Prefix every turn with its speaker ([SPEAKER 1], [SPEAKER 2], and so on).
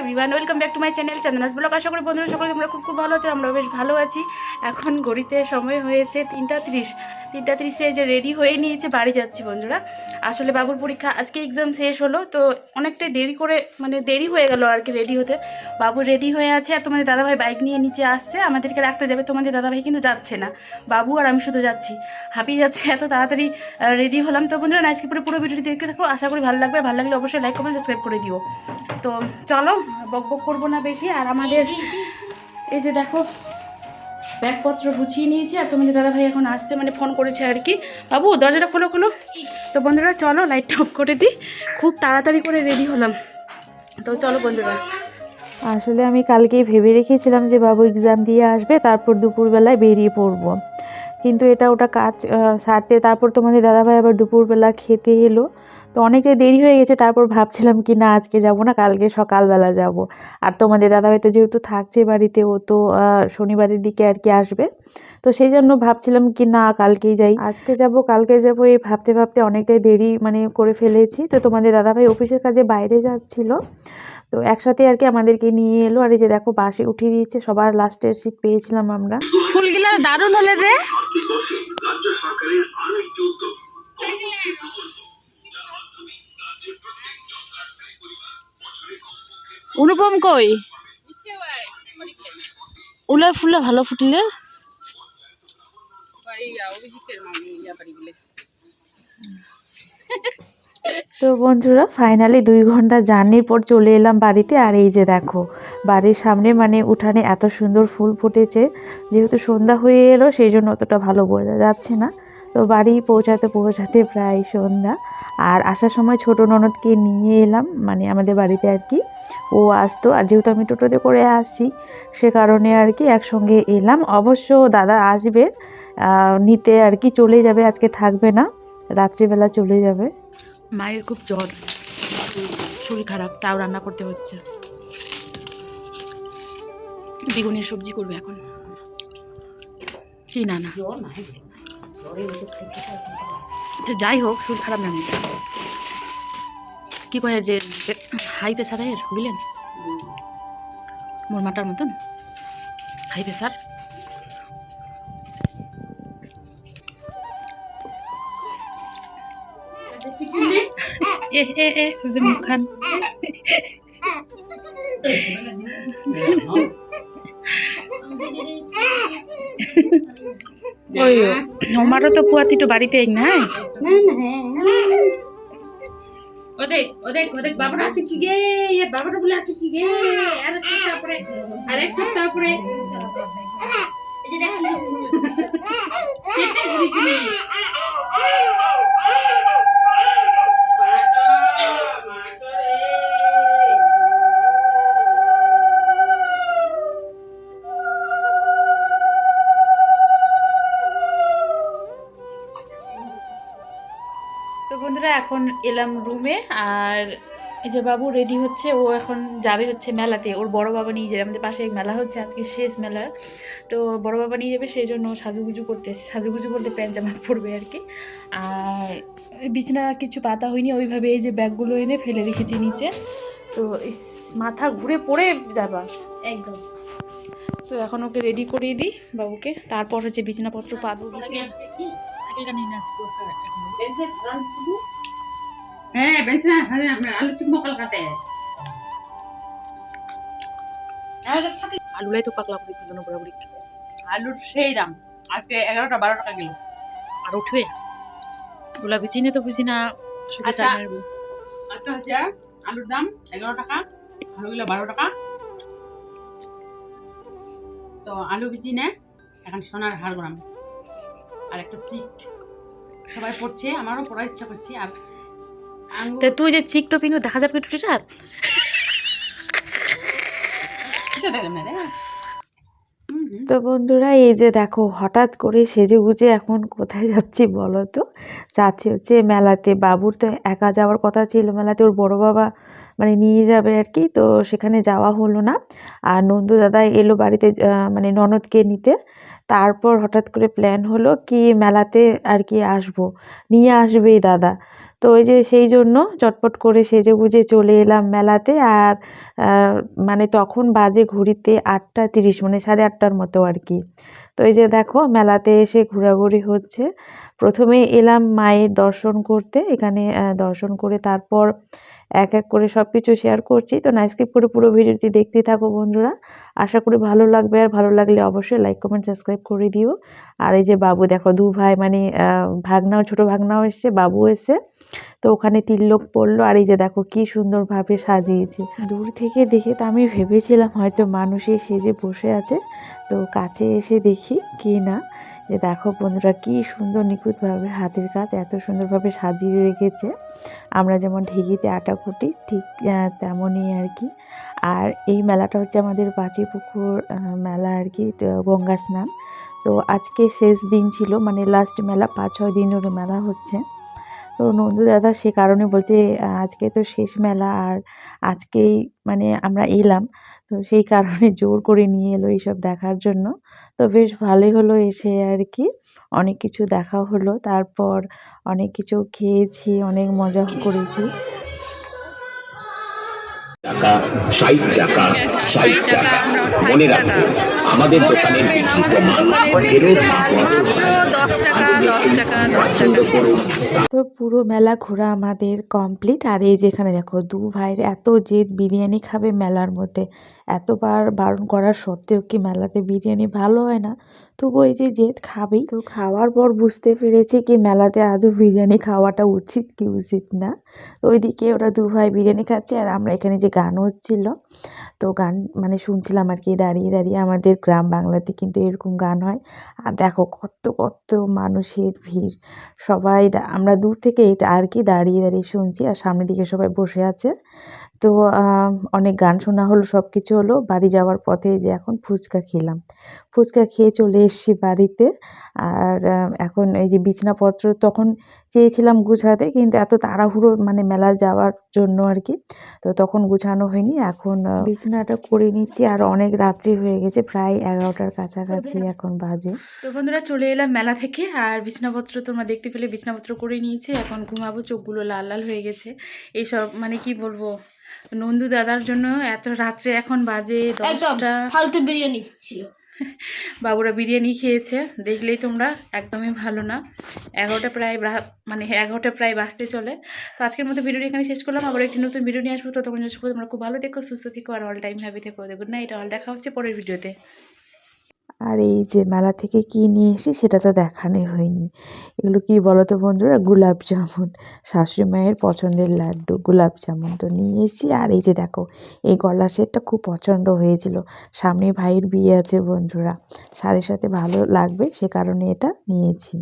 [SPEAKER 1] Everyone, welcome back to my channel Chandana's blog. আশা করি বন্ধুরা সকলে তোমরা খুব ভালো আছো, আমরা বেশ ভালো আছি। এখন ঘড়িতে সময় হয়েছে 3:30 যে রেডি হয়ে নিয়েছে, বাড়ি যাচ্ছি বন্ধুরা। আসলে বাবুর পরীক্ষা আজকে এক্সাম শেষ হলো, তো অনেকটাই দেরি করে দেরি হয়ে গেল আর কি রেডি হতে। বাবু রেডি হয়ে আছে আর তোমাদের দাদাভাই বাইক নিয়ে নিচে আসছে, আমাদেরকে রাখতে যাবে। তোমাদের দাদাভাই কিন্তু যাচ্ছে না, বাবু আর আমি শুধু যাচ্ছি। হাঁপিয়ে যাচ্ছে, এত তাড়াতাড়ি রেডি হলাম। তো বন্ধুরা আজকে পুরো ভিডিওটি দেখতে থাকো, আশা করি ভালো লাগবে। ভালো লাগলে অবশ্যই লাইক কমেন্ট সাবস্ক্রাইব করে দিও। তো চলো, বক করবো না বেশি। আর আমাদের এই যে দেখো ব্যাগপত্র গুছিয়ে নিয়েছি, আর তোমাদের দাদাভাই এখন আসছে, ফোন করেছে আর কি। বাবু দরজাটা খোলো। তো বন্ধুরা চলো, লাইটটা অফ করে দিই। খুব তাড়াতাড়ি করে রেডি হলাম, তো চলো বন্ধুরা।
[SPEAKER 2] আসলে আমি কালকেই ভেবে রেখেছিলাম যে বাবু এক্সাম দিয়ে আসবে, তারপর দুপুরবেলায় বেরিয়ে পড়বো। কিন্তু এটা ওটা কাজ সারতে তারপর তোমাদের দাদাভাই আবার দুপুরবেলা খেতে এলো, তো অনেকটাই দেরি হয়ে গেছে। তারপর ভাবছিলাম কি না আজকে যাব না, কালকে সকালবেলা যাব। আর তোমাদের দাদাভাই তো যেহেতু থাকছে বাড়িতে, ও তো শনিবারের দিকে আর কি আসবে, তো সেই জন্য ভাবছিলাম কি না কালকেই যাই, আজকে যাব কালকে যাব, এই ভাবতে ভাবতে অনেকটাই দেরি করে ফেলেছি। তো তোমাদের দাদাভাই অফিসের কাজে বাইরে যাচ্ছিল, তো একসাথে আর কি আমাদেরকে নিয়ে এলো। আর এই যে দেখো বাসে উঠিয়ে দিয়েছে, সবার লাস্টের সিট পেয়েছিলাম আমরা।
[SPEAKER 1] ফুলগুলা দারুণ হলে রে। অনুপম কই? উলা ফুলা ভালো ফুটিলে
[SPEAKER 2] তো বন্ধুরা ফাইনালি 2 ঘন্টা জার্নির পর চলে এলাম বাড়িতে। আর এই যে দেখো বাড়ির সামনে উঠানে এত সুন্দর ফুল ফুটেছে। যেহেতু সন্ধ্যা হয়ে এলো সেই জন্য অতটা ভালো বোঝা যাচ্ছে না। তো বাড়ি পৌঁছাতে প্রায় সন্ধ্যা। আর আসার সময় ছোট ননদকে নিয়ে এলাম, আমাদের বাড়িতে আর কি ও আসতো। আর যেহেতু আমি টোটোতে করে আসি, সে কারণে আর কি একসঙ্গে এলাম। অবশ্য দাদা আসবে নিতে আর কি, চলে যাবে, আজকে থাকবে না, রাত্রিবেলা চলে যাবে।
[SPEAKER 1] মায়ের খুব জ্বর, শরীর খারাপ, তাও রান্না করতে হচ্ছে। বেগুনের সবজি করবে এখন। কি না যাই হোক, শরীর খারাপ না কি কয়ে যে হাই প্রেসারের বুঝলেন, মোর মাটার মতন হাই প্রেসার। সুজন মুখ খান। ওই আমারও তো পুয়াতি তো বাড়িতে নাই। ওদেখ বাবাটা আছে কি গে, বাবাটা বলে আছে কি গে, আরেক সপ্তাহ পরে তো বন্ধুরা এখন এলাম রুমে। আর এই যে বাবু রেডি হচ্ছে, ও এখন যাবে হচ্ছে মেলাতে। ওর বড় বাবা নিয়ে যাবে, আমাদের পাশে মেলা হচ্ছে আজকে, শেষ মেলা। তো বড় বাবা নিয়ে যাবে, সেই জন্য সাজুগুজু বলতে প্যান্ট জামা পরবে আর কি। আর বিছানা কিছু পাতা হয়নি ওইভাবে, এই যে ব্যাগগুলো এনে ফেলে রেখেছি নিচে। তো মাথা ঘুরে পড়ে যাবা একদম। তো এখন ওকে রেডি করিয়ে দিই বাবুকে, তারপর হচ্ছে বিছানাপত্র পাতবো।
[SPEAKER 3] হ্যাঁ বেশি আলু চিকন কালকাতে
[SPEAKER 1] আলুলাই তো পাকলা করে জন্য বরাবরই
[SPEAKER 3] আলুর সেই দাম আজকে 11-12 টাকা কিলো।
[SPEAKER 1] আর উঠবে ওলা বিচিনে তো বুঝি না।
[SPEAKER 3] আচ্ছা হচ্ছে আলুর দাম 11 টাকা, আলুগুলো 12 টাকা। তো আলু বিচিনে এখন সোনার হার গ্রাম আর একটা চিক সবাই পড়ছে, আমারও পড়ার ইচ্ছা করছে। আর
[SPEAKER 1] তুই যে চিকটো পিনু দেখা যাবে কি টুটিটা?
[SPEAKER 2] তো বন্ধুরা এই যে দেখো হঠাৎ করে সেজে গুজে এখন কোথায় যাচ্ছি বলো তো? যাচ্ছি হচ্ছে মেলাতে। বাবুর তো একা যাওয়ার কথা ছিল মেলাতে, ওর বড় বাবা নিয়ে যাবে আর কি, তো সেখানে যাওয়া হলো না। আর নন্দু দাদা এলো বাড়িতে ননদকে নিতে। তারপর হঠাৎ করে প্ল্যান হলো কি মেলাতে আর কি নিয়ে আসবেই দাদা। তো ওই যে সেই জন্য চটপট করে সেজেগুজে চলে এলাম মেলাতে। আর মানে তখন বাজে ঘড়িতে 8:30, মানে 8:30 মতো আর কি। তো এই যে দেখো মেলাতে এসে ঘোরাঘুরি হচ্ছে। প্রথমে এলাম মায়ের দর্শন করতে, এখানে দর্শন করে তারপর এক এক করে সব কিছু শেয়ার করছি। তো না স্কিপ করে পুরো ভিডিওটি দেখতে থাকো বন্ধুরা, আশা করি ভালো লাগবে। আর ভালো লাগলে অবশ্যই লাইক কমেন্ট সাবস্ক্রাইব করে দিও। আর এই যে বাবু দেখো, দু ভাই মানে ভাগনাও, ছোট ভাগনাও এসছে, বাবু এসছে। তো ওখানে তিলক পড়লো। আর এই যে দেখো কি সুন্দরভাবে সাজিয়েছে। দূর থেকে দেখে তো আমি ভেবেছিলাম হয়তো মানুষই সেজে বসে আছে, তো কাছে এসে দেখি কি না। যে দেখো বন্ধুরা কি সুন্দর নিখুঁতভাবে হাতের কাজ এত সুন্দরভাবে সাজিয়ে রেখেছে। আমরা যেমন ঢেঁকিতে আটা কুটি ঠিক তেমনই আর কি। আর এই মেলাটা হচ্ছে আমাদের পাঁচিপুকুর মেলা আর কি, গঙ্গা স্নান। তো আজকে শেষ দিন ছিল, মানে লাস্ট মেলা, 5-6 দিন ধরে মেলা হচ্ছে। তো নন্দু দাদা সে কারণে বলছে আজকে তো শেষ মেলা, আর আজকেই মানে আমরা এলাম, তো সেই কারণে জোর করে নিয়ে এলো এইসব দেখার জন্য। তো বেশ ভালোই হলো এসে আর কি, অনেক কিছু দেখা হলো, তারপর অনেক কিছু খেয়েছি, অনেক মজা করেছি।
[SPEAKER 4] টাকা 60 টাকা 60 টাকা মনে রাখবেন আমাদের দোকানের বিক্রিত মাল ফেরত
[SPEAKER 1] মাত্র 10 টাকা 10 টাকা 10
[SPEAKER 4] পছন্দ
[SPEAKER 1] টাকা।
[SPEAKER 4] করুন।
[SPEAKER 2] তো পুরো মেলা ঘোরা আমাদের কমপ্লিট। আর এই যেখানে দেখো দু ভাইয়ের এত জেদ বিরিয়ানি খাবে মেলার মধ্যে, এতবার বারণ করার সত্ত্বেও কি মেলাতে বিরিয়ানি ভালো হয় না, তবু এই যে জেদ খাবেই। তো খাওয়ার পর বুঝতে পেরেছি কি মেলাতে আদৌ বিরিয়ানি খাওয়াটা উচিত কি উচিত না। তো ওইদিকে ওরা দু ভাই বিরিয়ানি খাচ্ছে, আর আমরা এখানে যে গান হচ্ছিল, তো গান মানে শুনছিলাম আর কি দাঁড়িয়ে দাঁড়িয়ে। আমাদের গ্রাম বাংলাতে কিন্তু এরকম গান হয়। আর দেখো কত কত মানুষের ভিড়, সবাই আমরা দূর থেকে এটা আর কি দাঁড়িয়ে দাঁড়িয়ে শুনছি, আর সামনের দিকে সবাই বসে আছে। তো অনেক গান শোনা হলো, সব কিছু হলো। বাড়ি যাওয়ার পথে যে এখন ফুচকা খেলাম, ফুচকা খেয়ে চলে এসেছি বাড়িতে। আর এখন এই যে বিছানাপত্র তখন চেয়েছিলাম গুছাতে, কিন্তু এত তাড়াহুড়ো মানে মেলা যাওয়ার জন্য আর কি, তো তখন গুছানো হয়নি। এখন বিছানাটা করে নিচ্ছি। আর অনেক রাত্রি হয়ে গেছে, প্রায় 11টার কাছাকাছি এখন বাজে।
[SPEAKER 1] তো বন্ধুরা চলে এলাম মেলা থেকে, আর বিছানাপত্র তোমরা দেখতে পেলে বিছানাপত্র করে নিয়েছি। এখন ঘুমাবো, চোখগুলো লাল লাল হয়ে গেছে। এইসব মানে কি বলবো, নন্দু দাদার জন্য এত রাত্রে এখন বাজে 10টা।
[SPEAKER 5] ফালতু বিরিয়ানি ছিল।
[SPEAKER 1] বাবুরা বিরিয়ানি খেয়েছে, দেখলেই তোমরা, একদমই ভালো না। 11টা প্রায় মানে 11টা প্রায় বাজতে চলে। তো আজকের মতো ভিডিওটি এখানে শেষ করলাম, আবার একটি নতুন ভিডিও নিয়ে আসবো। তো তখন তোমরা খুব ভালো থেকো, সুস্থ থেকো, আর অল টাইম হ্যাপি থেকো। গুড নাইট, অল দেখা হচ্ছে পরের ভিডিওতে।
[SPEAKER 2] আর এই যে মেলা থেকে কি নিয়ে এসেছি সেটা তো দেখানোই হয়নি। এগুলো কি বলো তো বন্ধুরা, গোলাপ জামুন, শাশুড়ি মায়ের পছন্দের লাড্ডু গোলাপ জামুন তো নিয়ে এসেছি। আর এই যে দেখো এই গলার সেটটা খুব পছন্দ হয়েছিল, সামনে ভাইয়ের বিয়ে আছে বন্ধুরা, শাড়ির সাথে ভালো লাগবে সে কারণে এটা নিয়েছি।